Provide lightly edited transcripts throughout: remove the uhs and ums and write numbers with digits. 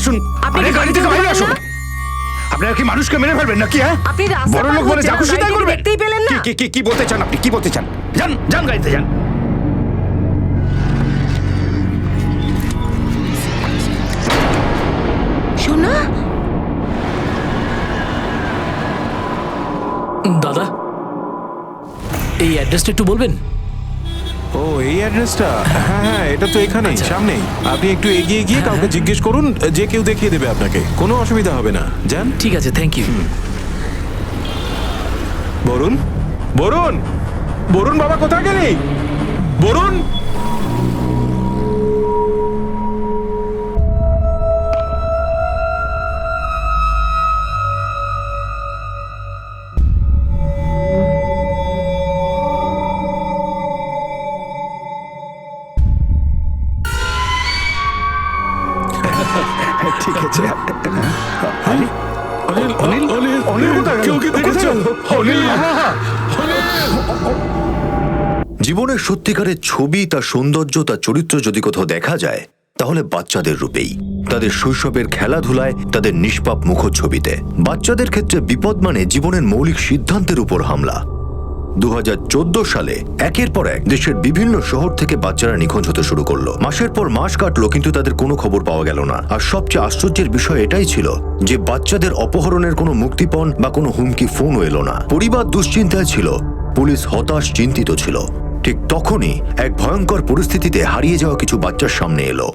আসুন, আরে গাড়ি থেকে বাইরে আসুন। আপনারা কি মানুষকে মেরে ফেলবেন নাকি? হ্যাঁ, আপনি রাস্তা বড় লোক পার বলে হচ্ছেন, যা খুশি তাই গাড়িটাকে করবেন। দেখতেই পেলেন না? কি বলতে চান আপনি? কি বলতে চান? যান যান, গাড়িতে যান। সোনা, দাদা, এই অ্যাড্রেসটা একটু বলবেন? ও, এই অ্যাড্রেসটা? হ্যাঁ হ্যাঁ, এটা তো এখানেই সামনেই। আপনি একটু এগিয়ে গিয়ে কাউকে জিজ্ঞেস করুন, যে কেউ দেখিয়ে দেবে আপনাকে, কোনো অসুবিধা হবে না। যান। ঠিক আছে, থ্যাংক ইউ। বরুণ, বরুণ, বরুণ বাবা কোথায় গেলি? বরুণ, ঠিক আছে। আরে, অনিল, অনিল, অনিল, অনিল কোথায় গেল? কেউ কি দেখেছো? অনিল, জীবনের সত্যিকারের ছবি, তার সৌন্দর্য, তার চরিত্র যদি কোথাও দেখা যায় তাহলে বাচ্চাদের রূপেই, তাদের শৈশবের খেলাধুলায়, তাদের নিষ্পাপ মুখচ্ছবিতে। বাচ্চাদের ক্ষেত্রে বিপদ মানে জীবনের মৌলিক সিদ্ধান্তের উপর হামলা। 2014 সালে একের পর এক দেশের বিভিন্ন শহর থেকে বাচ্চারা নিখোঁজ হতে শুরু করলো। মাসের পর মাস কাটলো, কিন্তু তাদের কোনো খবর পাওয়া গেল না। আর সবচেয়ে আশ্চর্যের বিষয় এটাই ছিল যে বাচ্চাদের অপহরণের কোনো মুক্তিপণ বা কোনো হুমকি ফোনও এলো না। পরিবার দুশ্চিন্তায় ছিল, পুলিশ হতাশ, চিন্তিত ছিল। ঠিক তখনই এক ভয়ঙ্কর পরিস্থিতিতে হারিয়ে যাওয়া কিছু বাচ্চার সামনে এলো।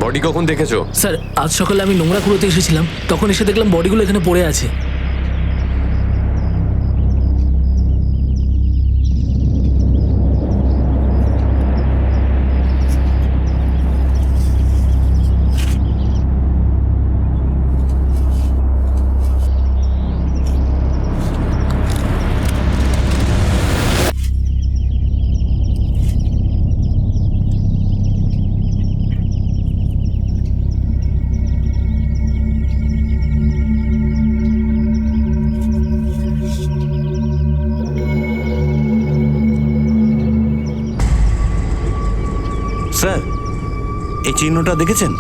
বডি কখন দেখেছো? স্যার, আজ সকালে আমি নোংরা কুড়োতে এসেছিলাম, তখন এসে দেখলাম বডিগুলো এখানে পড়ে আছে। স্যার, এই চিহ্নটা দেখেছেন?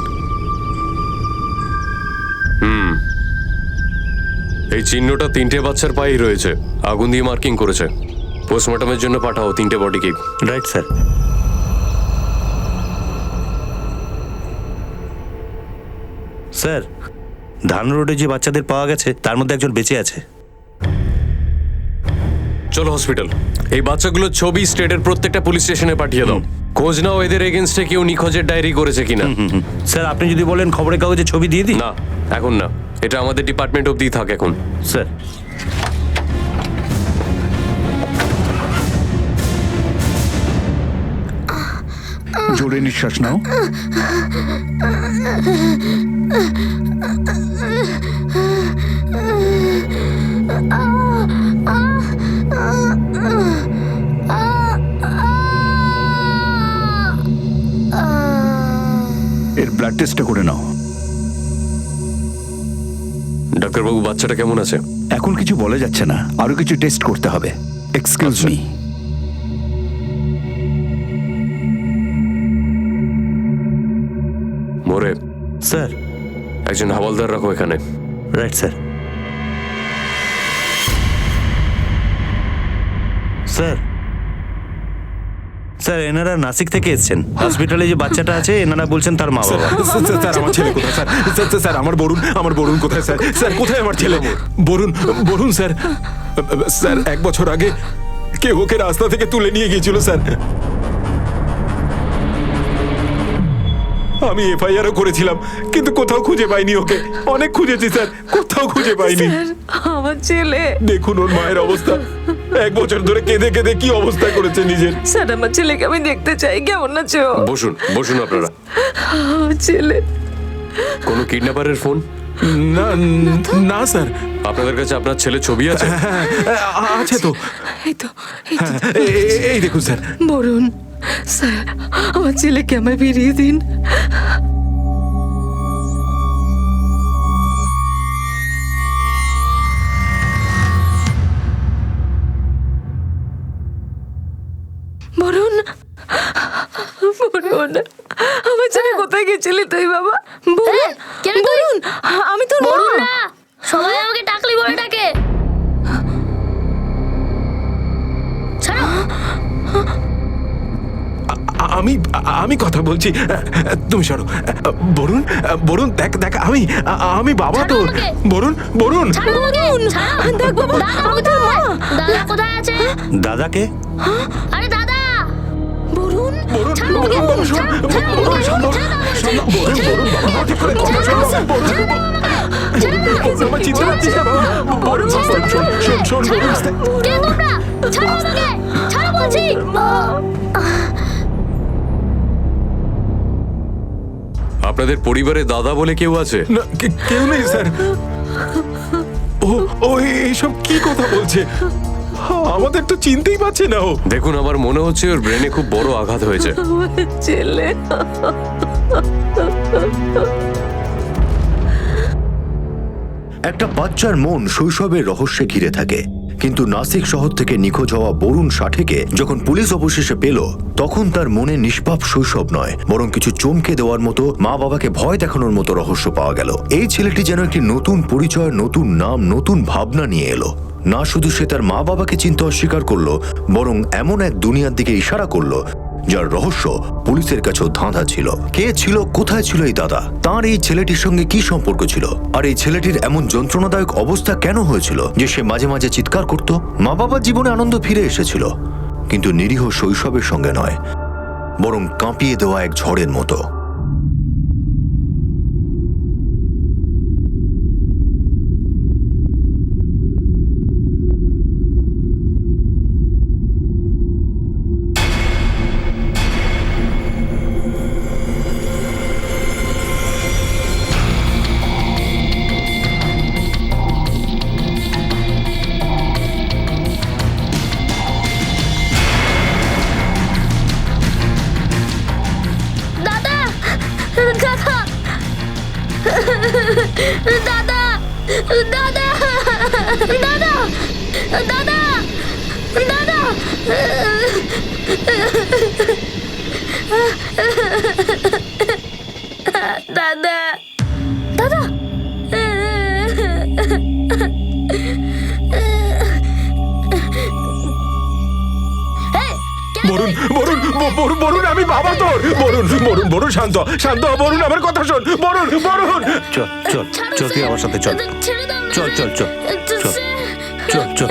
এই চিহ্নটা 3টে বাচ্চার পায়েই রয়েছে, আগুন দিয়ে মার্কিং করেছে। পোস্টমর্টমের জন্য পাঠাও 3টে বডিকে। Right sir. স্যার, ধান রোডে যে বাচ্চাদের পাওয়া গেছে তার মধ্যে একজন বেঁচে আছে। চলো হসপিটাল। এই বাচ্চাগুলোর ছবি স্টেটের প্রত্যেকটা পুলিশ স্টেশনে পাঠিয়ে দাও। খোঁজ নাও এদের এগেনস্টে কেউ নিখোঁজের ডায়েরি করেছে কিনা। স্যার, আপনি যদি বলেন খবরের কাগজে ছবি দিয়ে দিই। না, এখন না, এটা আমাদের ডিপার্টমেন্ট অবধি থাক এখন। স্যার, জোরে নিঃশ্বাস নাও। এর ব্লাড টেস্টটা করে নাও। ডাক্তারবাবু, বাচ্চাটা কেমন আছে? এখন কিছু বলা যাচ্ছে না, আরো কিছু টেস্ট করতে হবে। Excuse me. মোরে, স্যার। একজন হাওলদার রাখো এখানে। Right sir. স্যার, স্যার, এনারা নাসিক থেকে এসেছেন। হসপিটালে যে বাচ্চাটা আছে এনারা বলছেন তার মা বাবা। স্যার, আমার ছেলে কোথায়? স্যার, স্যার, আমার বরুণ, আমার বরুণ কোথায়? স্যার, স্যার, কোথায় আমার ছেলে? বরুণ, বরুণ স্যার। স্যার, 1 বছর আগে কেউ ওকে রাস্তা থেকে তুলে নিয়ে গিয়েছিল স্যার। আমি এফআইআরও করেছিলাম, কিন্তু কোথাও খুঁজে পাইনি ওকে। অনেক খুঁজেছি স্যার, কোথাও খুঁজে পাইনি। আমার ছেলে। দেখুন ওর মায়ের অবস্থা, 1 বছর ধরে কেঁদে কেঁদে কি অবস্থা করেছে নিজের। স্যার, আমার ছেলেকে আমি দেখতে চাই। কেমন আছো? বসুন, বসুন আপনারা। আমার ছেলে। কোনো কিডন্যাপারের ফোন? না না স্যার, আপনাদের কাছে আপনার ছেলে ছবি আছে? হ্যাঁ, আছে তো। এই তো এই তো, এই দেখুন স্যার। বরুণ স্যার, আমার ছেলেকে আমায় ফিরিয়ে দিন। বরুণ, বরুণ, আমার ছেলে কোথায় গেছিলি তুই বাবা? বরুণ, কেন তুই? বরুণ, আমি তোর বরুণ মা। না, সবাই আমাকে টাকলি বলে ডাকে। ছাড়ো। আমি কথা বলছি, তুমি সরো। বরুণ, বরুণ, দেখ আমি বাবা ছাড়ো তোর। আমাকে। বরুণ, বরুণ। ছাড়ো আমাকে, ছাড়ো। দেখ বাবা, দাদা আমি তোর মা। দাদা কোথায় আছে? দাদাকে? আরে দাদা, বরুণ, বরুণ, ছাড়ো আমাকে, বরুণ, শোন, ছাড়ো, ছাড়ো বরুণ, আমাকে, শোন, ছাড়ো আমাকে, শোন, বরুণ, বরুণ, বাবা, ঠিক করে কথা শোন, বরুণ, আমার চিনতে পারছিস না বাবা? বরুণ, শোন, বরুণ। কে তোমরা? ছাড়ো আমাকে, ছাড়ো বলছি। আপনাদের পরিবারে দাদা বলে কেউ আছে? না, কেউ নেই স্যার। ও এইসব কি কথা বলছে? আমাদের তো চিনতেই পারছে না ও। দেখুন, আমার মনে হচ্ছে ওর ব্রেনে খুব বড় আঘাত হয়েছে। আমার ছেলে। একটা বাচ্চার মন শৈশবের রহস্যে ঘিরে থাকে, কিন্তু নাসিক শহর থেকে নিখোঁজ হওয়া বরুণ ষাঠেকে যখন পুলিশ অবশেষে পেল, তখন তার মনে নিষ্পাপ শৈশব নয়, বরং কিছু চমকে দেওয়ার মতো, মা বাবাকে ভয় দেখানোর মতো রহস্য পাওয়া গেল। এই ছেলেটি যেন একটি নতুন পরিচয়, নতুন নাম, নতুন ভাবনা নিয়ে এলো। না শুধু সে তার মা বাবাকে চিনতে অস্বীকার করলো, বরং এমন এক দুনিয়ার দিকে ইশারা করলো যার রহস্য পুলিশের কাছেও ধাঁধা ছিল। কে ছিল, কোথায় ছিল এই দাদা? তার এই ছেলেটির সঙ্গে কি সম্পর্ক ছিল? আর এই ছেলেটির এমন যন্ত্রণাদায়ক অবস্থা কেন হয়েছিল যে সে মাঝে মাঝে চিৎকার করত? মা বাবার জীবনে আনন্দ ফিরে এসেছিল, কিন্তু নিরীহ শৈশবের সঙ্গে নয়, বরং কাঁপিয়ে দেওয়া এক ঝড়ের মতো। দাদা, দাদা, দাদা, দাদা, দাদা, দাদা, দাদা, দাদা, দাদা। এই, কে বরুণ, তুই? বরুণ, বরুণ, আমি বাবা তোর। বরুণ, বরুণ, বরুণ, শান্ত হ, বরুণ, আমার কথা শোন। বরুণ, বরুণ। চল চল ছাড়ো চল, তুই স্যার। আমার সাথে চল। ছেড়ে দাও না, চল, চল, চল, চল। চল চল।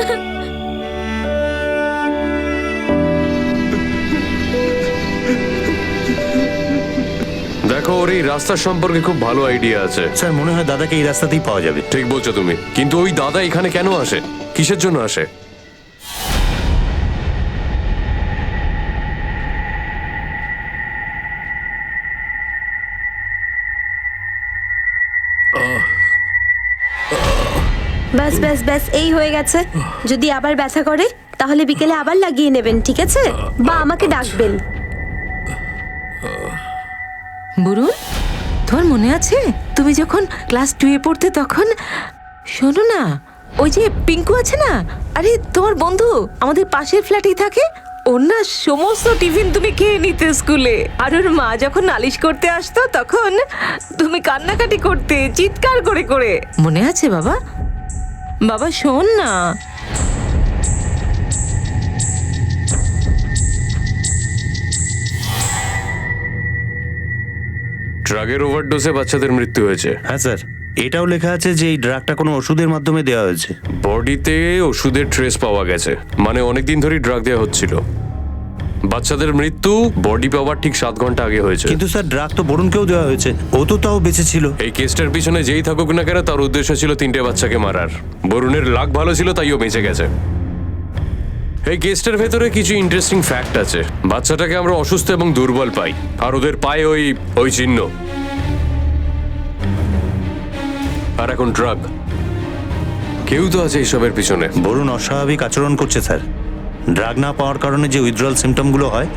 দেখো, ওর এই রাস্তার সম্পর্কে খুব ভালো আইডিয়া আছে। স্যার, মনে হয় দাদাকে এই রাস্তাতেই পাওয়া যাবে। ঠিক বলছো তুমি, কিন্তু ওই দাদা এখানে কেন আসে? কিসের জন্য আসে? ব্যাস ব্যাস ব্যাস, এই হয়ে গেছে। যদি আবার ব্যথা করে তাহলে বিকেলে আবার লাগিয়ে নেবেন, ঠিক আছে? বা আমাকে ডাকবেন। বরুণ, তোমার মনে আছে তুমি যখন ক্লাস 2 এ পড়তে তখন? শোনো না, ওই যে পিঙ্কু আছে না, আরে তোমার বন্ধু, আমাদের পাশের ফ্ল্যাটেই থাকে। ওর না সমস্ত টিফিন তুমি খেয়ে নিতে স্কুলে। আর ওর মা যখন নালিশ করতে আসতো তখন তুমি কান্নাকাটি করতে, চিৎকার করে করে। মনে আছে বাবা? বাবা শোন না। ড্রাগের ওভারডোজে বাচ্চাদের মৃত্যু হয়েছে। হ্যাঁ স্যার, এটাও লেখা আছে যে এই ড্রাগটা কোনো ওষুধের মাধ্যমে দেওয়া হয়েছে। বডিতে ওষুধের ট্রেস পাওয়া গেছে, মানে অনেকদিন ধরেই ড্রাগ দেওয়া হচ্ছিল। বাচ্চাদের মৃত্যু বডি পাওয়ার ঠিক 7 ঘন্টা আগে হয়েছে। কিন্তু স্যার, ড্রাগ তো বরুণকেও দেওয়া হয়েছে, ও তো তাও বেঁচে ছিল। এই কেসটার পিছনে যেই থাকুক না কেন, তার উদ্দেশ্য ছিল 3টে বাচ্চাকে মারার। বরুণের লাক ভালো ছিল, তাই ও বেঁচে গেছে। এই কেসটার ভেতরে কিছু ইন্টারেস্টিং ফ্যাক্ট আছে। বাচ্চাটাকে আমরা অসুস্থ এবং দুর্বল পাই, আর ওদের পায়ে ওই চিহ্ন। আর এখন ড্রাগ। কেউ তো আছে এইসবের পিছনে। বরুণ অস্বাভাবিক আচরণ করছে স্যার। ড্রাগ না পাওয়ার কারণে যে উইথড্রয়াল সিমটমগুলো হয়,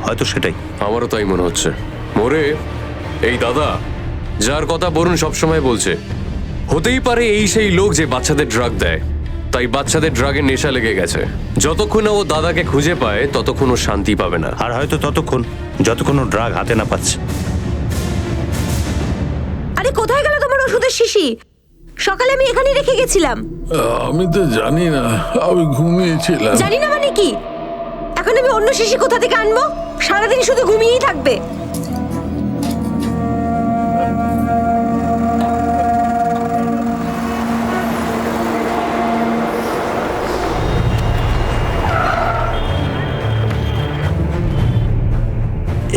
হয়তো সেটাই। আমারও তাই মনে হচ্ছে। মোরে, এই দাদা যার কথা বরুণ সবসময় বলছে, হতেই পারে এই সেই লোক যে বাচ্চাদের ড্রাগ দেয়। তাই বাচ্চাদের ড্রাগের নেশা লেগে গেছে। যতক্ষণ না ও দাদাকে খুঁজে পায় ততক্ষণ ও শান্তি পাবে না। আর হয়তো ততক্ষণ যতক্ষণ ও ড্রাগ হাতে না পাচ্ছে। আরে কোথায় গেল তোমার ওষুধের শিশি? সকালে আমি এখানে রেখে গেছিলাম। আমি তো জানি না, আমি ঘুমিয়েছিলাম। জানি না মানে কি? এখন আমি অন্য শিশি কোথা থেকে আনবো? সারাদিন শুধু ঘুমিয়েই থাকবে।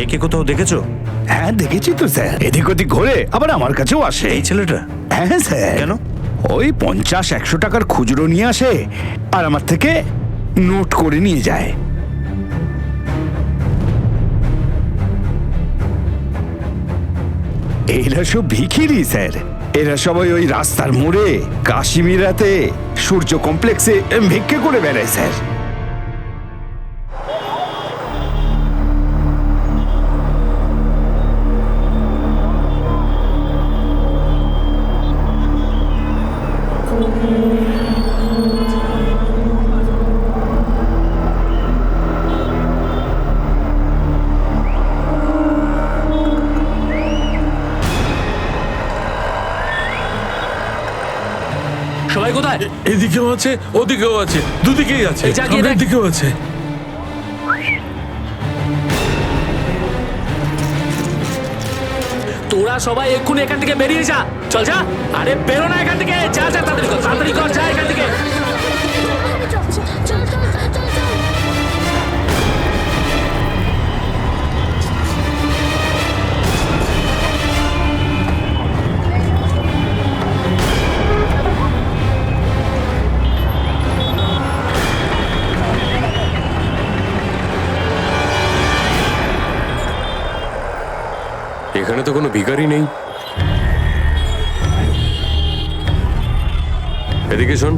একে কোথাও দেখেছো? হ্যাঁ দেখেছি তো স্যার, এদিক ওদিক ঘোরে আবার আমার কাছেও আসে। এই ছেলেটা? হ্যাঁ স্যার। কেন? ওই 50-100 টাকার খুচরো নিয়ে আসে আর আমার থেকে নোট করে নিয়ে যায়। এরা সব ভিখিরি স্যার। এরা সবাই ওই রাস্তার মোড়ে, কাশ্মীরাতে, সূর্য কমপ্লেক্সে ভিক্ষে করে বেড়ায় স্যার। সবাই কোথায়? এদিকেও আছে, ওদিকেও আছে, দুদিকেই আছে, এই যা গিয়ে সামনের দেখ। দিকেও আছে। তোরা সবাই এক্ষুনি এখান থেকে বেরিয়ে যা। চল যা। আরে বেরো না এখান থেকে। যা যা, তাড়াতাড়ি কর, তাড়াতাড়ি কর, যা এখান থেকে। চল চল চল চল চল। এখানে তো কোনো ভিখারি নেই। এদিকে শোন।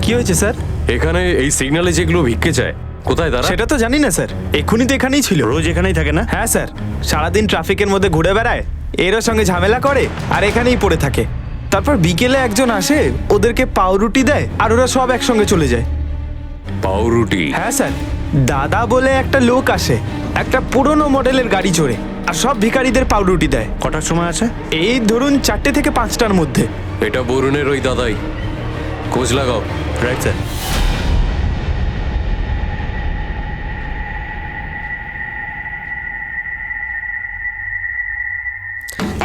কি হয়েছে স্যার? এখানে এই সিগন্যালে যেগুলো ভিক্ষে চায়, কোথায় তারা? সেটা তো জানি না স্যার, এক্ষুনি তো এখানেই ছিল। রোজ এখানেই থাকে না? হ্যাঁ স্যার, সারাদিন ট্রাফিকের মধ্যে ঘুরে বেড়ায়, এরও সঙ্গে ঝামেলা করে আর এখানেই পড়ে থাকে। তারপর বিকেলে একজন আসে, ওদেরকে পাউরুটি দেয় আর ওরা সব একসঙ্গে চলে যায়। পাউরুটি? হ্যাঁ স্যার, দাদা বলে একটা লোক আসে, একটা পুরনো মডেলের গাড়ি চড়ে, আর সব ভিখারিদের পাউরুটি দেয়। কটার সময় আছে? এই ধরুন 4টে থেকে 5টার মধ্যে। এটা বরুণের ওই দাদাই। খোঁজ লাগাও। Right sir.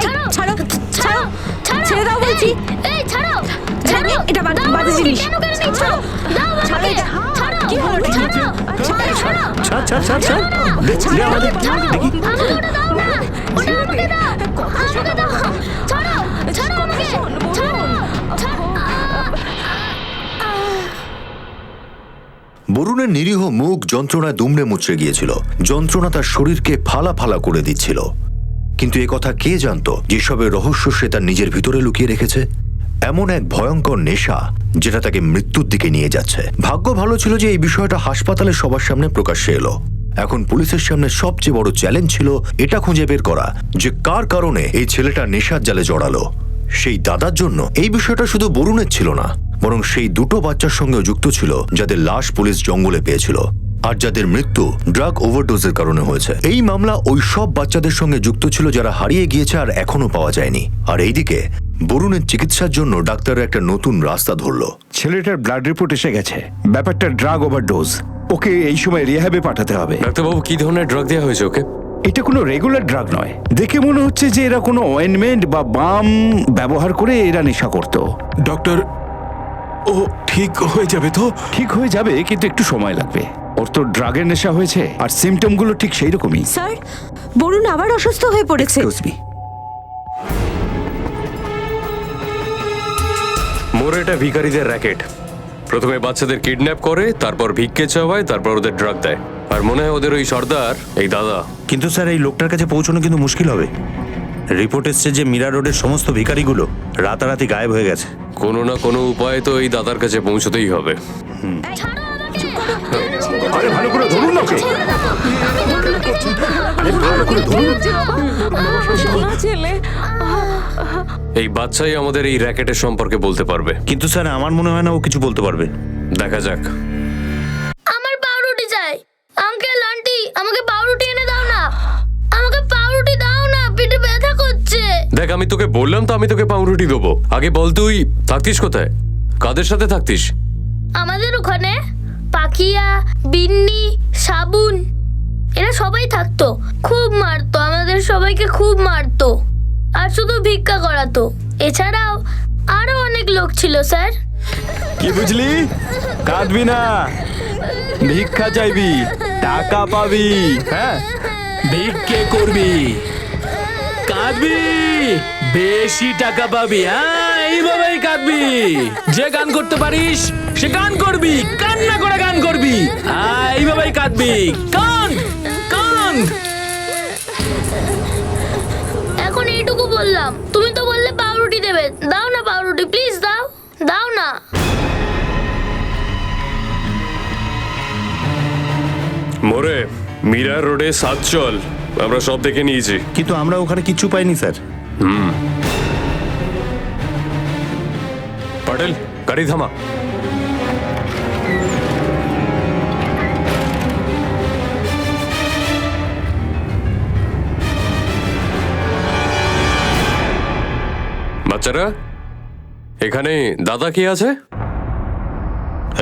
ছাড়ো ছাড়ো ছাড়ো, ছাড়ো। ছেড়ে দাও বলছি। এই ছাড়ো ছাড়ো, এটা বাজে দাও বাজে আমাকে, জিনিস। কেন কেন নিচ্ছ? দাও ছাড়ো আমাকে। এটা। ছাড়ো। কি হলো? ছাড়ো। ছাড়ো, ছাড়ো। ছাড় ছাড় ছাড় ছাড়। ছাড়ো, আমাদের ছাড়ো। দেখি। আমাকে ওটা দাও না। ওটা আমাকে দাও। আমাকে দাও। ছাড়ো। ছাড়ো আমাকে। ছাড়ো। ছাড়ো। বরুণের নিরীহ মুখ যন্ত্রণায় দুমড়ে মুচড়ে গিয়েছিল। যন্ত্রণা তার শরীরকে ফালা ফালা করে দিচ্ছিল। কিন্তু এ কথা কে জানতো যেসবের রহস্য সে তার নিজের ভিতরে লুকিয়ে রেখেছে? এমন এক ভয়ঙ্কর নেশা যেটা তাকে মৃত্যুর দিকে নিয়ে যাচ্ছে। ভাগ্য ভালো ছিল যে এই বিষয়টা হাসপাতালে সবার সামনে প্রকাশ্যে এলো। এখন পুলিশের সামনে সবচেয়ে বড় চ্যালেঞ্জ ছিল এটা খুঁজে বের করা যে কার কারণে এই ছেলেটা নেশার জালে জড়ালো। সেই দাদার জন্য এই বিষয়টা শুধু বরুণের ছিল না, বরং সেই দুটো বাচ্চার সঙ্গে যুক্ত ছিল যাদের লাশ পুলিশ জঙ্গলে পেয়েছিল আর যাদের মৃত্যু ড্রাগ ওভারডোজের কারণে হয়েছে। এই মামলা ওই সব বাচ্চাদের সঙ্গে যুক্ত ছিল যারা হারিয়ে গিয়েছে আর এখনো পাওয়া যায়নি। আর এইদিকে বরুণের চিকিৎসার জন্য ডাক্তাররা একটা নতুন রাস্তা ধরলো। ছেলেটার ব্লাড রিপোর্ট এসে গেছে। ব্যাপারটা ড্রাগ ওভারডোজ। ওকে এই সময় রিহ্যাবে পাঠাতে হবে। ডাক্তারবাবু, কি ধরনের ড্রাগ দেওয়া হয়েছে ওকে? এটা কোনো রেগুলার ড্রাগ নয়। দেখে মনে হচ্ছে যে এরা কোনো অয়েনমেন্ট বা বাম ব্যবহার করে এরা নেশা করতো। ডক্টর, ও ঠিক হয়ে যাবে তো? ঠিক হয়ে যাবে, কিন্তু একটু সময় লাগবে। ওর তো ড্রাগের নেশা হয়েছে আর সিমটম গুলো ঠিক সেই রকমই। স্যার, বরুণ আবার অসুস্থ হয়ে পড়েছে। Excuse me. মোরে, এটা ভিখারিদের র্যাকেট। প্রথমে বাচ্চাদের কিডন্যাপ করে, তারপর ভিক্ষে চাওয়ায়, তারপর ওদের ড্রাগ দেয়। আর মনে হয় ওদের ওই সর্দার এই দাদা। কিন্তু স্যার এই লোকটার কাছে পৌঁছানো কিন্তু মুশকিল হবে। রিপোর্ট এসছে যে মীরা রোডের সমস্ত ভিখারিগুলো রাতারাতি গায়েব হয়ে গেছে। কোনো না কোনো উপায়ে তো এই দাদার কাছে পৌঁছতেই হবে। ছাড়ো আমাকে আরে ভালো করে ধরুন না ওকে। আরে ভালো করে ধরুন। শোনো ছেলে, এই বাচ্চাই আমাদের এই র্যাকেটের সম্পর্কে বলতে পারবে। কিন্তু স্যার আমার মনে হয় না ও কিছু বলতে পারবে। দেখা যাক। আমার পাউরুটি চাই। আঙ্কেল আন্টি আমাকে পাউরুটি এনে দাও না, আমাকে পাউরুটি দাও না, পেটে ব্যথা করছে। দেখ আমি তোকে বললাম তো আমি তোকে পাউরুটি দেবো। আগে বল তুই থাকতিস কোথায়, কাদের সাথে থাকতিস? আমাদের ওখানে পাখিয়া, বিন্নি, সাবুন এরা সবাই থাকতো। খুব মারতো, আমাদের সবাইকে খুব মারতো, আর শুধু ভিক্ষা করাতো। এছাড়াও আরো অনেক লোক ছিল স্যার। কি বুঝলি? কাঁদবি না, ভিক্ষা চাইবি, টাকা পাবি। হ্যাঁ, ভিক্ষে করবি, কাঁদবি, বেশি টাকা পাবি। হ্যাঁ, এইভাবেই কাঁদবি। যে গান করতে পারিস সে গান করবি, কান্না করে গান করবি। হ্যাঁ, এইভাবেই কাঁদবি। কান কান। এখন এইটুকু বললাম, তুমি তো বললে পাউরুটি দেবে। দাও না পাউরুটি, প্লিজ দাও, দাও না। মোরে মীরা রোডে 7 চল, আমরা সব দেখে নিয়েছি। কিন্তু আমরা ওখানে কিচ্ছু পাইনি স্যার। পাটেল গাড়ি থামা। বাচ্চারা, এখানে দাদা কে আছে?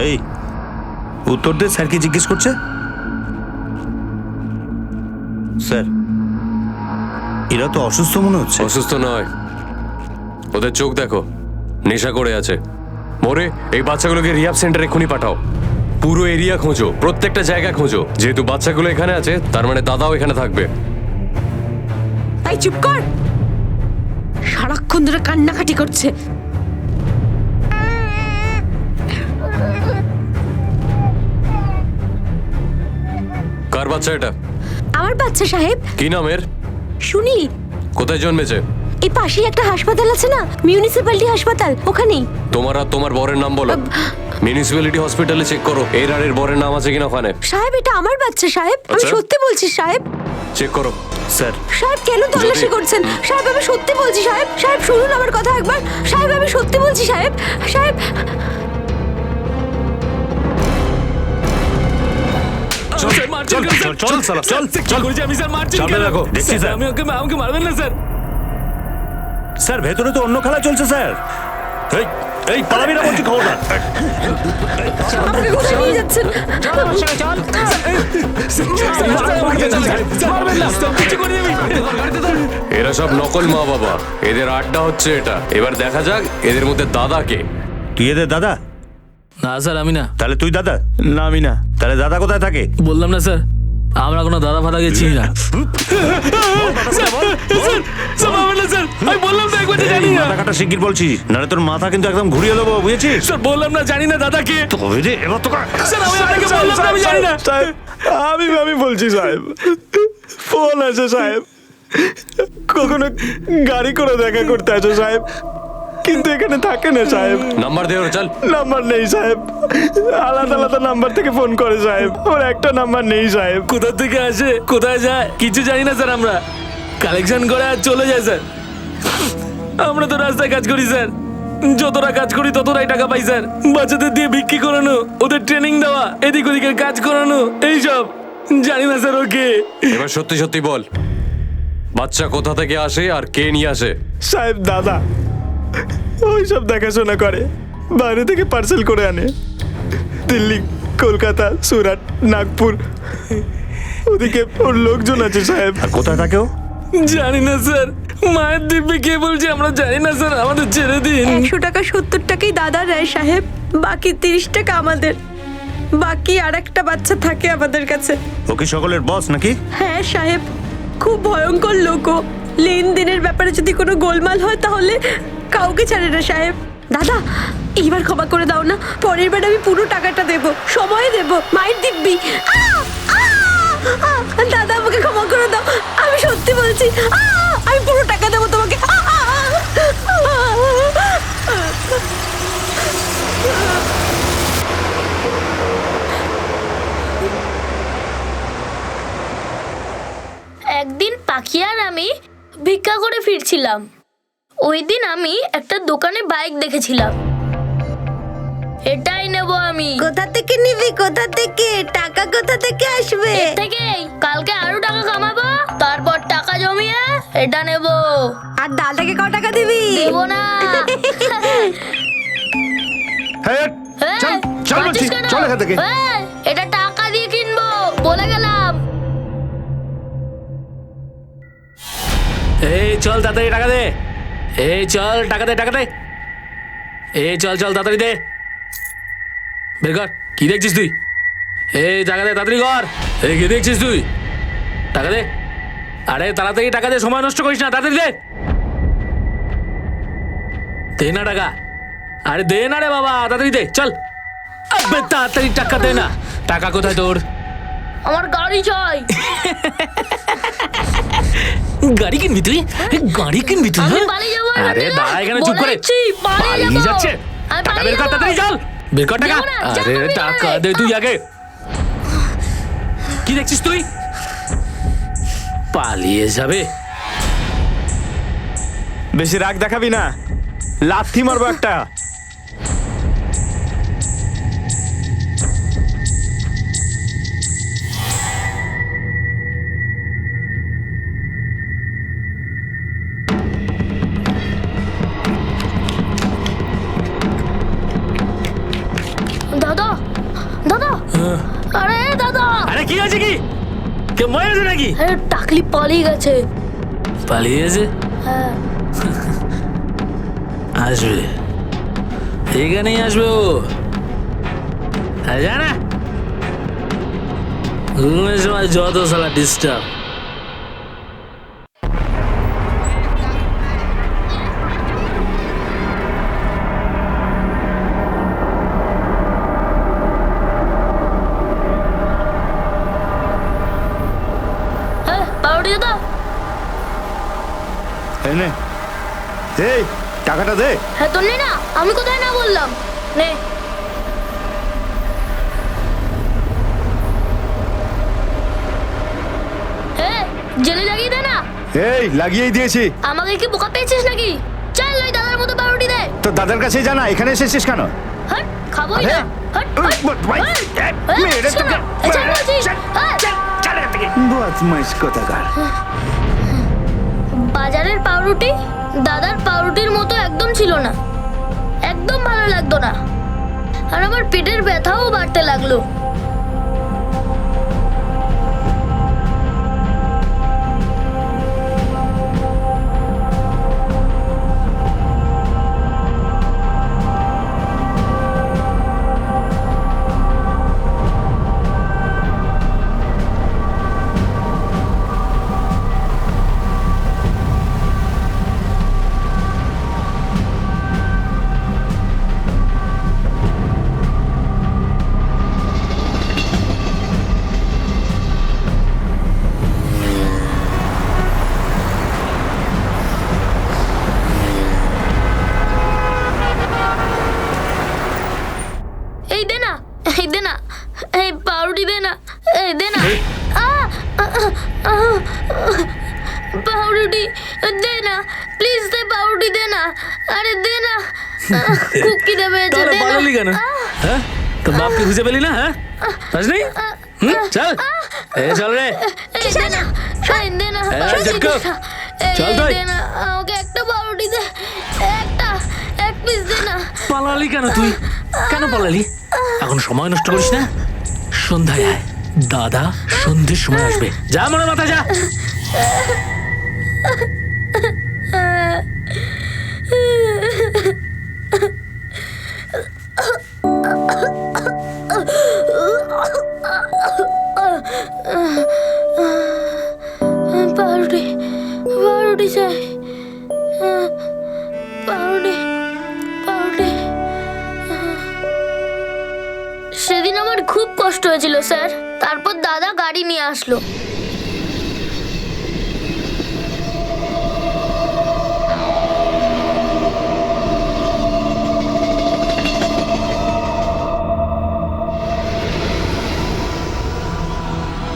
এই উত্তর দে, স্যার কি জিজ্ঞেস করছে? স্যার এরা তো অসুস্থ মনে হচ্ছে। অসুস্থ নয়, ওদের চোখ দেখো, নেশা করে আছে। মোরে এই বাচ্চাগুলোকে রিহাব সেন্টারে এক্ষুনি পাঠাও। পুরো এরিয়া খোঁজো, প্রত্যেকটা জায়গা খোঁজো। যেহেতু বাচ্চাগুলো এখানে আছে তার মানে দাদাও এখানে থাকবে। এই চুপ কর, সারাক্ষণ ধরে কান্নাকাটি করছে। কার বাচ্চা এটা? আমার বাচ্চা সাহেব। কি নামের? শুনি, কোথায় জন্মেছে? এই পাশেই একটা হাসপাতাল আছে না, মিউনিসিপ্যালিটি হাসপাতাল, ওখানেই। তোমার আর তোমার বরের নাম বলো। মিউনিসিপ্যালিটি হসপিটালে চেক করো এর আর এর বরের নাম আছে কিনা ওখানে। সাহেব এটা আমার বাচ্চা সাহেব, আমি আচ্ছা। সত্যি বলছি সাহেব। চেক করো। স্যার সাহেব কেন তল্লাশি করছেন? সাহেব আমি সত্যি বলছি সাহেব। সাহেব শুনুন আমার কথা একবার। সাহেব আমি সত্যি বলছি সাহেব। সাহেব স্যার ভেতরে তো অন্য খেলা চলছে স্যার। এই এই পালাবি না বলছি, খবর না। আমাকে কোথায় নিয়ে যাচ্ছেন? এরা সব নকল মা বাবা, এদের আড্ডা হচ্ছে এটা। এবার দেখা যাক এদের মধ্যে দাদা কে। তুই এদের দাদা? না স্যার, আমি না। তাহলে তুই দাদা? না আমি না। তাহলে দাদা কোথায় থাকে? বললাম না স্যার, আমরা কোনো দাদা ফাদা গেছি না। আমি বললাম তো একবার জানি না। মাথা কাটা শিগগির বলছি, নাহলে তোর মাথা কিন্তু একদম ঘুরিয়ে দেবো, বুঝেছিস? স্যার বললাম না জানি না দাদাকে। তবে রে এবার তো স্যার আমি আপনাকে বললাম না আমি জানি না। সাহেব আমি বলছি সাহেব, ফোন আছে সাহেব, কখনো গাড়ি করে দেখা করতে আসে সাহেব, কিন্তু এখানে থাকে না সাহেব। নাম্বার দে ওর, চল। নাম্বার নেই সাহেব, আলাদা আলাদা নাম্বার থেকে ফোন করে সাহেব, ওর একটা নাম্বার নেই সাহেব। কোথা থেকে আসে কোথায় যায় কিছু জানি না স্যার। আমরা কালেকশন করে আর চলে যায় স্যার। আমরা তো রাস্তায় কাজ করি স্যার, যতটা কাজ করি ততটাই টাকা পাই স্যার। বাচ্চাদের দিয়ে বিক্রি করানো, ওদের ট্রেনিং দেওয়া, এদিক ওদিকের কাজ করানো, এইসব জানি না স্যার। ওকে এবার সত্যি সত্যি বল, বাচ্চা কোথা থেকে আসে আর কে নিয়ে আসে? সাহেব দাদা ওই সব দেখাশোনা করে, বাইরে থেকে পার্সেল করে আনে। দিল্লি, কলকাতা, সুরাট, নাগপুর, ওদিকে ওর লোকজন আছে সাহেব। আর কোথায় থাকে ও? জানি না স্যার। মায়ের দিব্যি কে বলছে আমরা জানি না স্যার, আমাদের ছেড়ে দিন। 100 টাকা 70 টাকাই দাদা নেয় সাহেব, বাকি 30 টাকা আমাদের। বাকি আর একটা বাচ্চা থাকে আমাদের কাছে। ও কি সকলের বস নাকি? হ্যাঁ সাহেব, খুব ভয়ঙ্কর লোক। লেনদেনের ব্যাপারে যদি কোনো গোলমাল হয় তাহলে কাউকে ছাড়ে না সাহেব। দাদা এইবার ক্ষমা করে দাও না, পরের বার আমি পুরো টাকাটা দেব, সময় দেব। মায়ের দিব্যি। দাদা আমাকে ক্ষমা করে দাও, আমি সত্যি বলছি। আমি পুরো টাকা দেবো তোমাকে। একদিন পাখি আর আমি ভিক্ষা করে ফিরছিলাম। ওই দিন আমি একটা দোকানে বাইক দেখেছিলাম। এটাই নেব আমি। কোথা থেকে নিবি? কোথা থেকে? টাকা কোথা থেকে আসবে? এর থেকেই কালকে আরো টাকা কামাবো, তারপর টাকা জমিয়ে এটা নেব। আর দাদাকে ক টাকা দিবি? দেবো না। হ্যাঁ, এই, চল চল বলছি, পারছিস কেন? চল এখান থেকে। এই, এটা টাকা দিয়ে কিনবো বলে গেলাম। এই চল তাড়াতাড়ি টাকা দে। এই চল টাকা দে, টাকা দে। এই চল চল তাড়াতাড়ি দে। বের কর, কি দেখছিস তুই? এই টাকা দে, তাড়াতাড়ি কর। এই কি দেখছিস তুই? টাকা দে। আরে তাড়াতাড়ি টাকা দে, সময় নষ্ট করিস না, তাড়াতাড়ি দে। দে না টাকা। আরে দে না রে বাবা, তাড়াতাড়ি দে, চল। আবে তাড়াতাড়ি টাকা দে না। টাকা কোথায় তোর? আমার গাড়ি চাই। গাড়ি কিনবি তুই? গাড়ি কিনবি তুই? আমি হ্যাঁ? পালিয়ে যাবো আরে এখান থেকে। দাঁড়া এখানে চুপ বলে করে। দিচ্ছি, পালিয়ে পালিয়ে যাবো। যাচ্ছে। আমি টাকা পালিয়ে বের কর, যাবো। তাড়াতাড়ি চল। বের কর টাকা। যাবো না, আরে যাবো না। টাকা দে তুই আগে। কি দেখছিস তুই? পালিয়ে যাবে। বেশি রাগ দেখাবি না, লাথি মারবো একটা। দাদা, দাদা, আরে দাদা, আরে কি আছে কি? কে মরে গেছে নাকি? আরে টাকলি পালিয়ে গেছে। পালিয়ে গেছে? হ্যাঁ, আসবে, এখানেই আসবে ও। আর জানা ঘুমের সময় যত সালা ডিস্টার্ব। পাউডি দাদা। এনে, এই টাকাটা দে। হ্যাঁ তোর নে না, আমি কোথায় না বললাম। নে। জেলে লাগিয়ে দে না। এই লাগিয়েই দিয়েছি। আমাকে কি বোকা পেয়েছিস নাকি? চল ওই দাদার মতো পাউরুটি দে। তো দাদার কাছে জানা, এখানে এসেছিস কেন? হট, খাবোই আরে, না। হট, হট, ভাই, হট, মেরে শোনো, তোকে। চল বলছি। হট। বদমাইশ কোথাকার। বাজারের পাউরুটি দাদার পাউরুটির মতো একদম ছিল না, একদম ভালো লাগতো না। আর আমার পেটের ব্যথাও বাড়তে লাগলো। এই দে না, এই দে না, এই পাউরুটি দে না, এই দে না। পাউরুটি দে না, প্লিজ দে, পাউরুটি দে না। আরে দে না, খুব খিদে পেয়েছে, তাহলে দে না। পালালি কেন? হ্যাঁ, তোর বাপকে খুঁজে পেলি না? হ্যাঁ, পাস নি? চল, এই চল রে। এই দে না, এই দে না, এই, পাউরুটি জটকো। দে না। চল এই তুই। দে না, আমাকে একটা পাউরুটি দে, এক পিস দে না। পালালি কেন তুই? কেন পালালি? এখন সময় নষ্ট করিস না, সন্ধ্যায় আয়। দাদা সন্ধ্যের সময় আসবে। যা মনে মাথা যা। পাউরুটি, পাউরুটি চাই। পাউরুটি, পাউরুটি। সেদিন আমার খুব কষ্ট হয়েছিল স্যার। তারপর দাদা গাড়ি নিয়ে আসলো।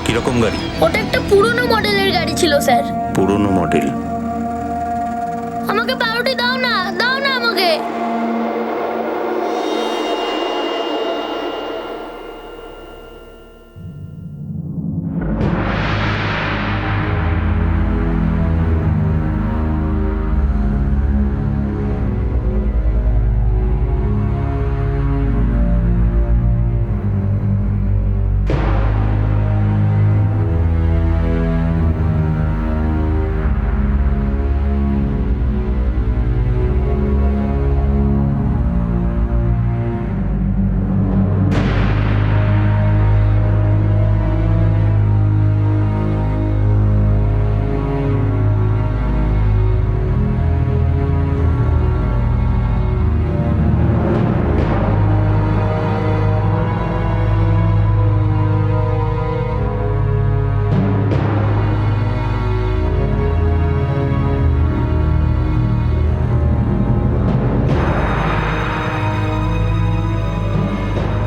কিরকম গাড়ি? ওটা একটা পুরনো মডেলের গাড়ি ছিল স্যার। পুরনো মডেল? আমাকে পাউরুটি দাও না, দাও না আমাকে।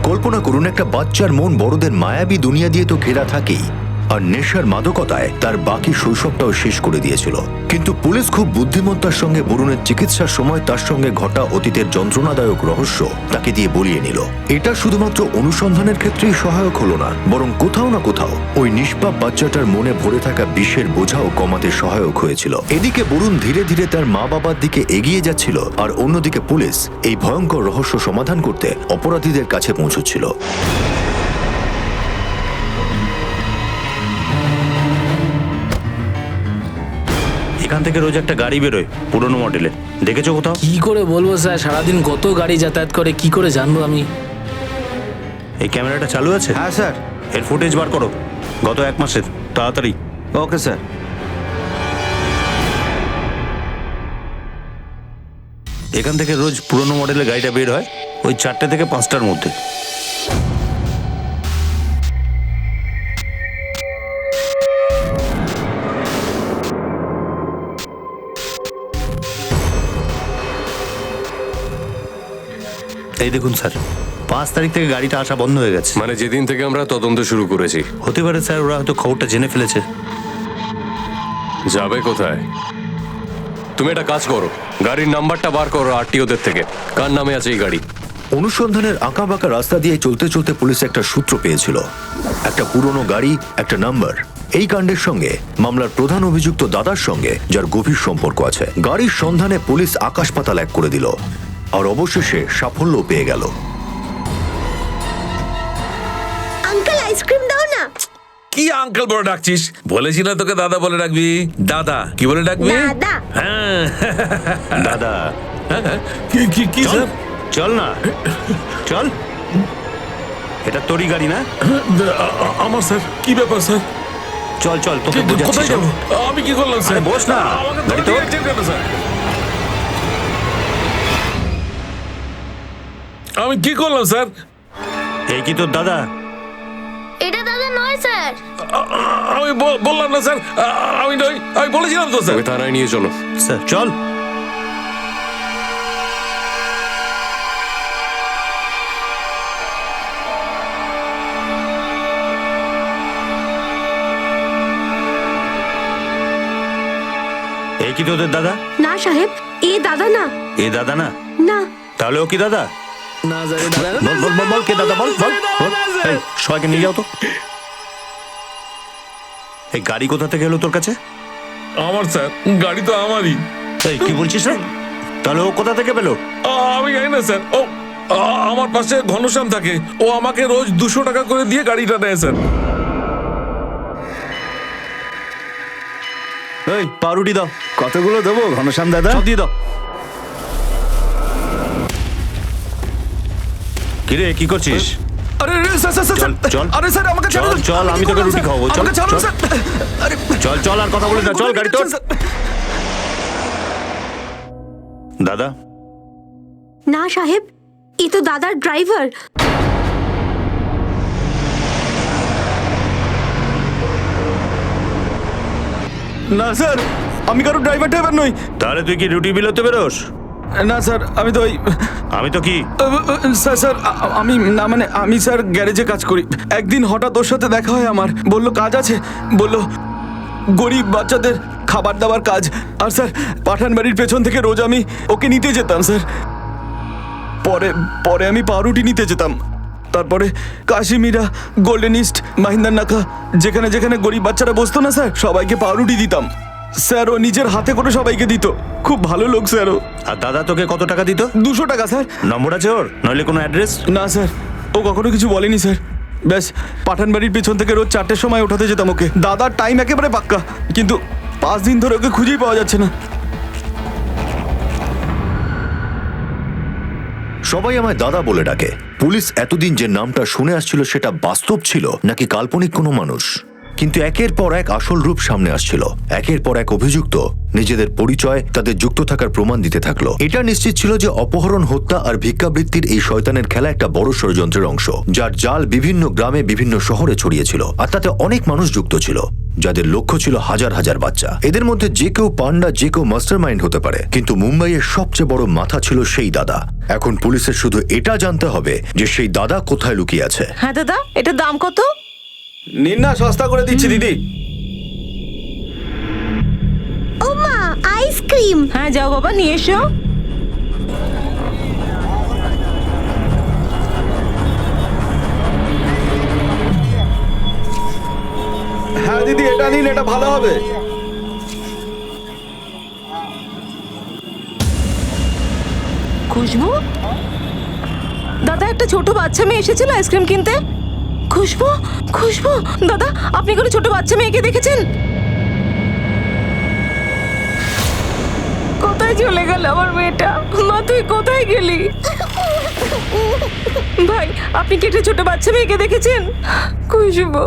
কল্পনা করুন, একটা বাচ্চার মন বড়দের মায়াবী দুনিয়া দিয়ে তো ঘেরা থাকেই, আর নেশার মাদকতায় তার বাকি শৈশবটাও শেষ করে দিয়েছিল। কিন্তু পুলিশ খুব বুদ্ধিমত্তার সঙ্গে বরুণের চিকিৎসার সময় তার সঙ্গে ঘটা অতীতের যন্ত্রণাদায়ক রহস্য তাকে দিয়ে বলিয়ে নিল। এটা শুধুমাত্র অনুসন্ধানের ক্ষেত্রেই সহায়ক হলো না, বরং কোথাও না কোথাও ওই নিষ্পাপ বাচ্চাটার মনে ভরে থাকা বিষের বোঝাও কমাতে সহায়ক হয়েছিল। এদিকে বরুণ ধীরে ধীরে তার মা বাবার দিকে এগিয়ে যাচ্ছিল, আর অন্যদিকে পুলিশ এই ভয়ঙ্কর রহস্য সমাধান করতে অপরাধীদের কাছে পৌঁছচ্ছিল। এখান থেকে রোজ একটা গাড়ি বেরোয় পুরনো মডেলের, দেখেছো কোথাও? কি করে বলবো স্যার, সারাদিন কত গাড়ি যাতায়াত করে, কি করে জানবো আমি? এই ক্যামেরাটা চালু আছে? হ্যাঁ স্যার। এর ফুটেজ বার করো, গত 1 মাসের, তাড়াতাড়ি। Okay sir. এখান থেকে রোজ পুরনো মডেলের গাড়িটা বের হয় ওই 4টে থেকে 5টার মধ্যে। এই দেখুন স্যার, 5 তারিখ থেকে গাড়িটা আসা বন্ধ হয়ে গেছে। মানে যেদিন থেকে আমরা তদন্ত শুরু করেছি। হতে পারে স্যার ওরা হয়তো খবরটা জেনে ফেলেছে। যাবে কোথায়? তুমি একটা কাজ করো, গাড়ির নাম্বারটা বার করো আরটিওদের থেকে, কার নামে আছে এই গাড়ি। অনুসন্ধানের আঁকা বাঁকা রাস্তা দিয়ে চলতে চলতে পুলিশ একটা সূত্র পেয়েছিল, একটা পুরনো গাড়ি, একটা নাম্বার। এই কাণ্ডের সঙ্গে মামলার প্রধান অভিযুক্ত দাদার সঙ্গে যার গভীর সম্পর্ক আছে। গাড়ির সন্ধানে পুলিশ আকাশ পাতাল এক করে দিল, আর অবশেষে সাফল্য পেয়ে গেল। আঙ্কেল আইসক্রিম দাও না। কি আঙ্কেল বলে ডাকছিস? বলেছি না তোকে দাদা বলে ডাকবি। দাদা কি বলে ডাকবি? দাদা। হ্যাঁ দাদা কি চল, চল না, চল। এটা তোরই গাড়ি না? আমার স্যার, কি ব্যাপার স্যার? চল চল, তোকে বোঝাচ্ছি। কোথায় যাবো? আমি কি করলাম স্যার? আরে বস না, গাড়ি তোর। স্যার আমি কি করলাম স্যার? এই কি তোর দাদা? এটা দাদা নয় স্যার। আমি বললাম না স্যার, আমি নই, আমি বলেছিলাম তো স্যার। ওকে থানায় নিয়ে চলো। স্যার চল। এই কি তোদের দাদা? না সাহেব, এ দাদা না। এ দাদা না? না। তাহলে ও কি দাদা? না স্যার, এ দাদা না। বল বল বল বল, কে দাদা? বল বল বল। এই, সবাইকে নিয়ে যাও তো। এই গাড়ি কোথা থেকে এলো তোর কাছে? আমার স্যার, গাড়ি তো আমারই। এই কি বলছিস রে? তাহলে ও কোথা থেকে পেলো? আমি জানি না স্যার। ও আমার পাশে ঘনশ্যাম থাকে, ও আমাকে রোজ 200 টাকা করে দিয়ে গাড়িটা নেয় স্যার। এই পাউরুটি দাও। কতগুলো দেবো ঘনশ্যাম দাদা? সব দিয়ে দাও। কিরে কি করছিস? আরে স্যার স্যার চল, চল। আরে স্যার আমাকে চল, ছাড়ুন। চল, আমি তোকে রুটি খাওয়াবো। চল, আমাকে ছাড়ুন চল। স্যার। আরে চল চল, আর কথা বলে না, চল গাড়ি তোর। দাদা? না সাহেব, এ তো দাদার ড্রাইভার। না স্যার, আমি কারো ড্রাইভার নই। তাহলে তুই কি রুটি বিলাতে বেরোস? না স্যার, আমি তো ওই আমি তো কি স্যার আমি না, মানে আমি স্যার গ্যারেজে কাজ করি। একদিন হঠাৎ ওর সাথে দেখা হয় আমার, বলল কাজ আছে, বলল গরিব বাচ্চাদের খাবার দাবার কাজ। আর স্যার পাঠান বাড়ির পেছন থেকে রোজ আমি ওকে নিতে যেতাম স্যার। পরে পরে আমি পাউরুটি নিতে যেতাম, তারপরে কাশিমিরা, গোল্ডেন ইস্ট, মাহিন্দার নাকা, যেখানে যেখানে গরিব বাচ্চারা বসতো না স্যার, সবাইকে পাউরুটি দিতাম। স্যার ও নিজের হাতে করে সবাইকে দিত, খুব ভালো লোক স্যার ও। আর দাদা তোকে কত টাকা দিত? 200 টাকা স্যার। নম্বর আছে ওর? নইলে কোনো অ্যাড্রেস? না স্যার, ও কখনো কিছু বলেনি স্যার। ব্যাস পাঠান বাড়ির পেছন থেকে রোজ 4টের সময় ওঠাতে যেতাম ওকে। দাদার টাইম একেবারে পাক্কা, কিন্তু 5 দিন ধরে ওকে খুঁজেই পাওয়া যাচ্ছে না। সবাই আমায় দাদা বলে ডাকে। পুলিশ এতদিন যে নামটা শুনে আসছিল সেটা বাস্তব ছিল নাকি কাল্পনিক কোনো মানুষ? কিন্তু একের পর এক আসল রূপ সামনে আসছিল। একের পর এক অভিযুক্ত নিজেদের পরিচয়, তাদের যুক্ত থাকার প্রমাণ দিতে থাকলো। এটা নিশ্চিত ছিল যে অপহরণ, হত্যা আর ভিক্ষাবৃত্তির এই শয়তানের খেলা একটা বড় ষড়যন্ত্রের অংশ, যার জাল বিভিন্ন গ্রামে, বিভিন্ন শহরে ছড়িয়েছিল। আর তাতে অনেক মানুষ যুক্ত ছিল, যাদের লক্ষ্য ছিল হাজার হাজার বাচ্চা। এদের মধ্যে যে কেউ পান্ডা, যে কেউ মাস্টারমাইন্ড হতে পারে, কিন্তু মুম্বাইয়ের সবচেয়ে বড় মাথা ছিল সেই দাদা। এখন পুলিশের শুধু এটা জানতে হবে যে সেই দাদা কোথায় লুকিয়ে আছে। হ্যাঁ দাদা, এটার দাম কত? নিন না, সস্তা করে দিচ্ছি দিদি। ও মা, আইসক্রিম। হ্যাঁ যাও বাবা, নিয়ে এসো। হ্যাঁ দিদি, এটা নিন, এটা ভালো হবে। খুশবু, দাদা একটা ছোট বাচ্চা মেয়ে এসেছিল আইসক্রিম কিনতে। খুশবু, খুশবু, দাদা আপনি কোনো ছোট বাচ্চা মেয়েকে দেখেছেন? কোথায় চলে গেল আমার মেয়েটা? মা তুই কোথায় গেলি? ভাই আপনি কি একটা ছোট বাচ্চা মেয়েকে দেখেছেন? খুশবু,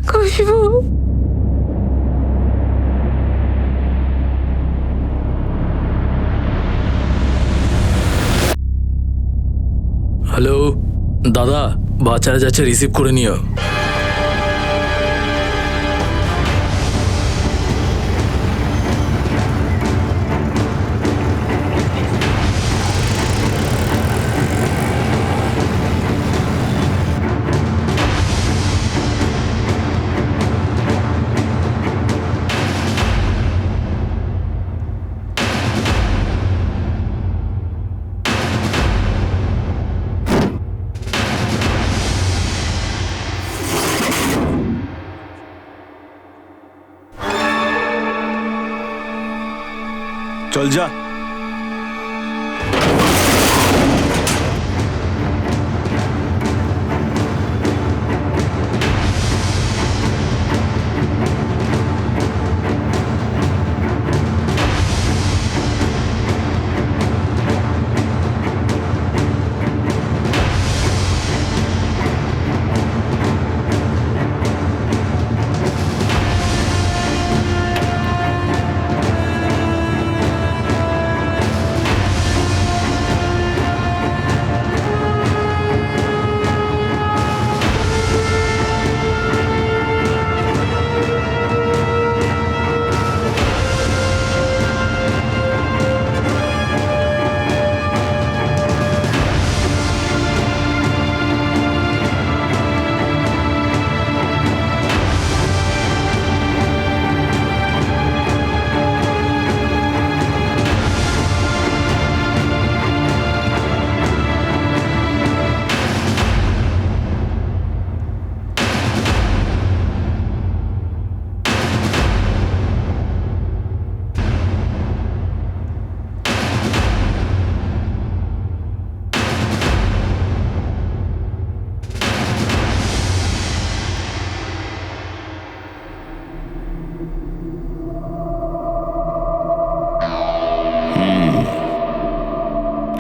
খুশবু। হ্যালো দাদা, বাচ্চারা যাচ্ছে, রিসিভ করে নিও। চল যা।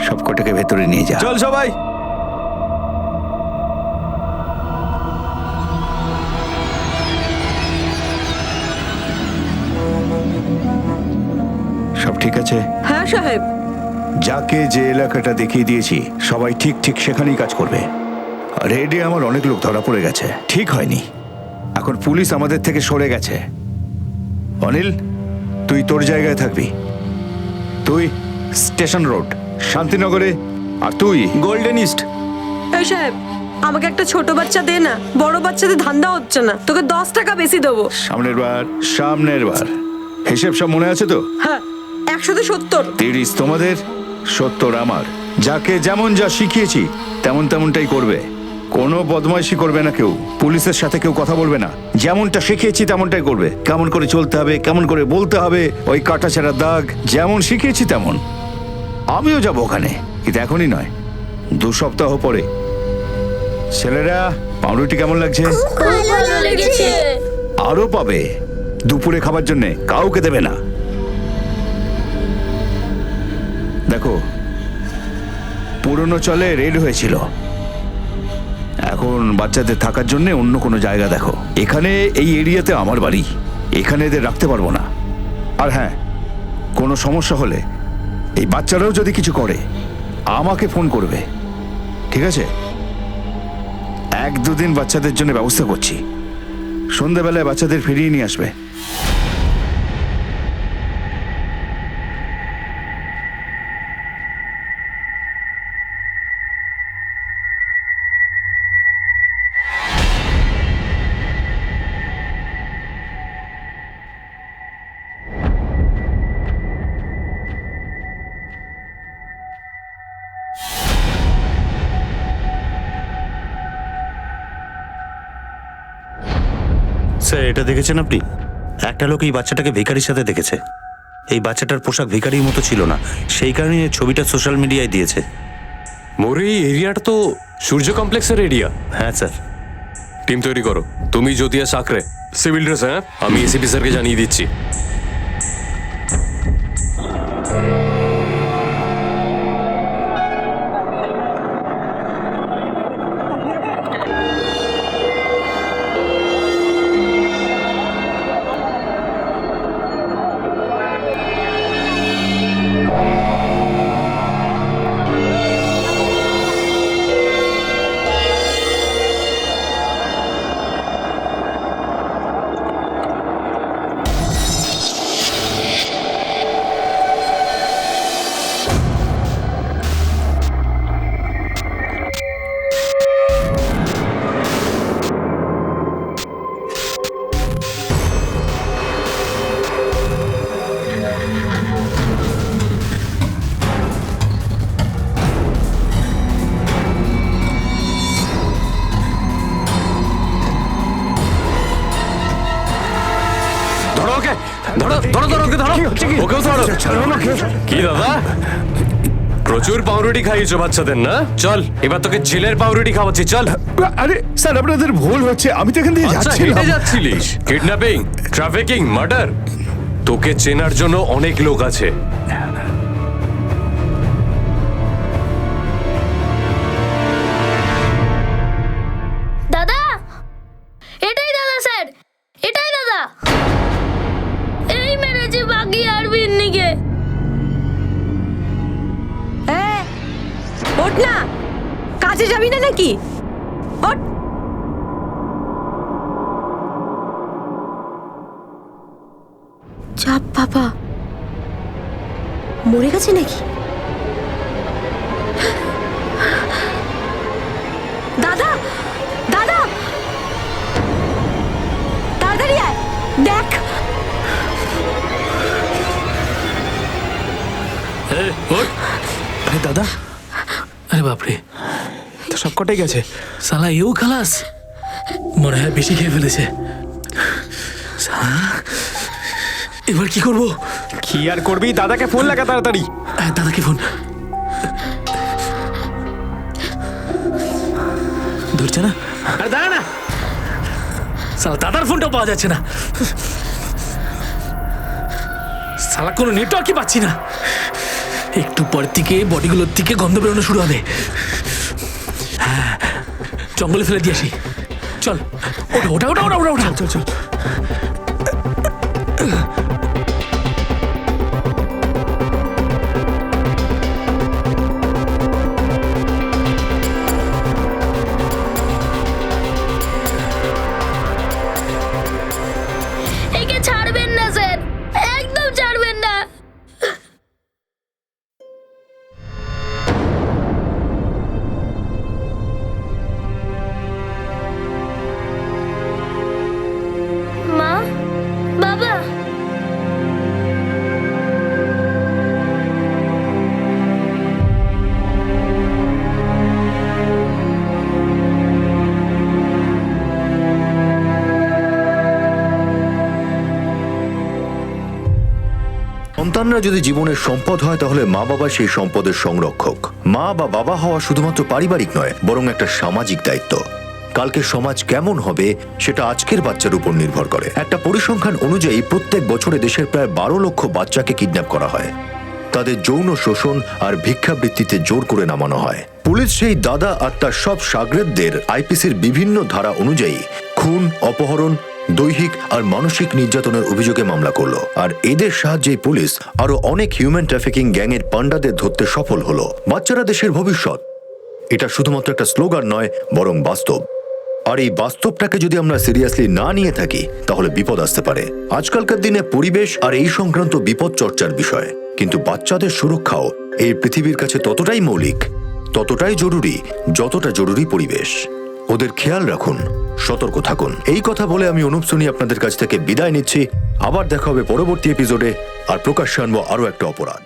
সবকটাকে ভেতরে নিয়ে যা। চল সবাই। সব ঠিক আছে? হ্যাঁ সাহেব। যাকে যে এলাকাটা দেখিয়ে দিয়েছি সবাই ঠিক ঠিক সেখানেই কাজ করবে। রেডে আমার অনেক লোক ধরা পড়ে গেছে, ঠিক হয়নি। এখন পুলিশ আমাদের থেকে সরে গেছে, অনিল, তুই তোর জায়গায় থাকবি, তুই স্টেশন রোড শান্তিনগরে, আর তুই গোল্ডেন ইস্ট। এই সাহেব, আমাকে একটা ছোট বাচ্চা দে না, বড় বাচ্চাদের ধান্দা হচ্ছে না, তোকে 10 টাকা বেশি দেবো। সামনের বার হিসেব সব মনে আছে তো? হ্যাঁ, 170। 30 তোমাদের, 70 আমার। যাকে যেমন যা শিখিয়েছি তেমনটাই করবে। কোনো বদমাইশি করবে না কেউ, পুলিশের সাথে কেউ কথা বলবে না। যেমনটা শিখিয়েছি তেমনটাই করবে। কেমন করে চলতে হবে, কেমন করে বলতে হবে, ওই কাটাছেঁড়া দাগ যেমন শিখিয়েছি তেমন। আমিও যাব ওখানে, কিন্তু এখনই নয়, 2 সপ্তাহ পরে। ছেলেরা, পাউরুটি কেমন লাগছে? খুব ভালো লেগেছে। আরো পাবে, দুপুরে খাবার জন্য কাউকে দেবে না। দেখো, পুরনো চলে রেড হয়েছিল, এখন বাচ্চাদের থাকার জন্য অন্য কোনো জায়গা দেখো। এখানে এই এরিয়াতে আমার বাড়ি, এখানে এদের রাখতে পারবো না। আর হ্যাঁ, কোনো সমস্যা হলে এই বাচ্চারাও যদি কিছু করে আমাকে ফোন করবে, ঠিক আছে? 1-2 দিন বাচ্চাদের জন্য ব্যবস্থা করছি, সন্ধ্যাবেলায় বাচ্চাদের ফিরিয়ে নিয়ে আসবে। স্যার, এটা দেখেছেন আপনি? একটা লোক এই বাচ্চাটাকে ভিখারির সাথে দেখেছে। এই বাচ্চাটার পোশাক ভিখারির মতো ছিল না, সেই কারণে ছবিটা সোশ্যাল মিডিয়ায় দিয়েছে। মোর এই এরিয়াটা তো সূর্য কমপ্লেক্সের এরিয়া। হ্যাঁ স্যার। টিম তৈরি করো, তুমি জ্যোতিয়া সাকরে, সিভিল ড্রেস। হ্যাঁ, আমি এসিপি স্যারকে জানিয়ে দিচ্ছি। কি দাদা, প্রচুর পাউরুটি খাইয়েছো বাচ্চাদের না? চল, এবার তোকে জেলের পাউরুটি খাওয়াচ্ছি, চল। আরে স্যার, আপনাদের ভুল হচ্ছে, আমি তো এখান দিয়ে আচ্ছা, যাচ্ছিলাম। হেঁটে যাচ্ছিলিস? কিডন্যাপিং, ট্রাফিকিং, মার্ডার, তোকে চেনার জন্য অনেক লোক আছে। দাদা, এটাই দাদা স্যার, এটাই দাদা। এই মেরেছে বাকি আর বিন্নিকে। ওঠ না, কাজে যাবি না নাকি? ওঠ। চাপ বাবা, মরে গেছে নাকি? দাদা, দাদা, তাড়াতাড়ি আয়, দেখ। আরে দাদা, আরে বাপরে, তো সব কটাই গেছে। সালা এও খালাস, মনে হয় বেশি খেয়ে ফেলেছে। এবার কি করবো? কি আর করবি, দাদাকে ফোন লাগা তাড়াতাড়ি। দাদাকে ফোন ধরছে না। আরে দাঁড়া না, সালা দাদার ফোনটা পাওয়া যাচ্ছে না। সালা কোনো নেটওয়ার্কই পাচ্ছি না। একটু পর থেকে বডিগুলোর থেকে গন্ধ বেরোনো শুরু হবে। হ্যাঁ, জঙ্গলে ফেলে দিয়ে আসি। চল, ওটা ওটা ওটা ওটা ওটা চল চল। একে ছাড়বেন না স্যার, সন্তানরা যদি জীবনের সম্পদ হয় তাহলে মা বাবা সেই সম্পদের সংরক্ষক। মা বা বাবা হওয়া শুধুমাত্র পারিবারিক নয়, বরং একটা সামাজিক দায়িত্ব। কালকে সমাজ কেমন হবে সেটা আজকের বাচ্চার উপর নির্ভর করে। একটা পরিসংখ্যান অনুযায়ী প্রত্যেক বছরে দেশের প্রায় 12 লক্ষ বাচ্চাকে কিডন্যাপ করা হয়। তাদের যৌন শোষণ আর ভিক্ষাবৃত্তিতে জোর করে নামানো হয়। পুলিশ সেই দাদা আর তার সব শাগরেদদের আইপিসির বিভিন্ন ধারা অনুযায়ী খুন, অপহরণ, দৈহিক আর মানসিক নির্যাতনের অভিযোগে মামলা করলো। আর এদের সাহায্যে পুলিশ আরো অনেক হিউম্যান ট্রাফিকিং গ্যাংয়ের পান্ডাদের ধরতে সফল হলো। বাচ্চারা দেশের ভবিষ্যৎ, এটা শুধুমাত্র একটা স্লোগান নয়, বরং বাস্তব। আর এই বাস্তবটাকে যদি আমরা সিরিয়াসলি না নিয়ে থাকি তাহলে বিপদ আসতে পারে। আজকালকার দিনে পরিবেশ আর এই সংক্রান্ত বিপদ চর্চার বিষয়, কিন্তু বাচ্চাদের সুরক্ষাও এই পৃথিবীর কাছে ততটাই মৌলিক, ততটাই জরুরি যতটা জরুরি পরিবেশ। ওদের খেয়াল রাখুন, সতর্ক থাকুন। এই কথা বলে আমি অনুপ সোনি আপনাদের কাছ থেকে বিদায় নিচ্ছি। আবার দেখা হবে পরবর্তী এপিসোডে, আর প্রকাশ্যে আনবো আরো একটা অপরাধ।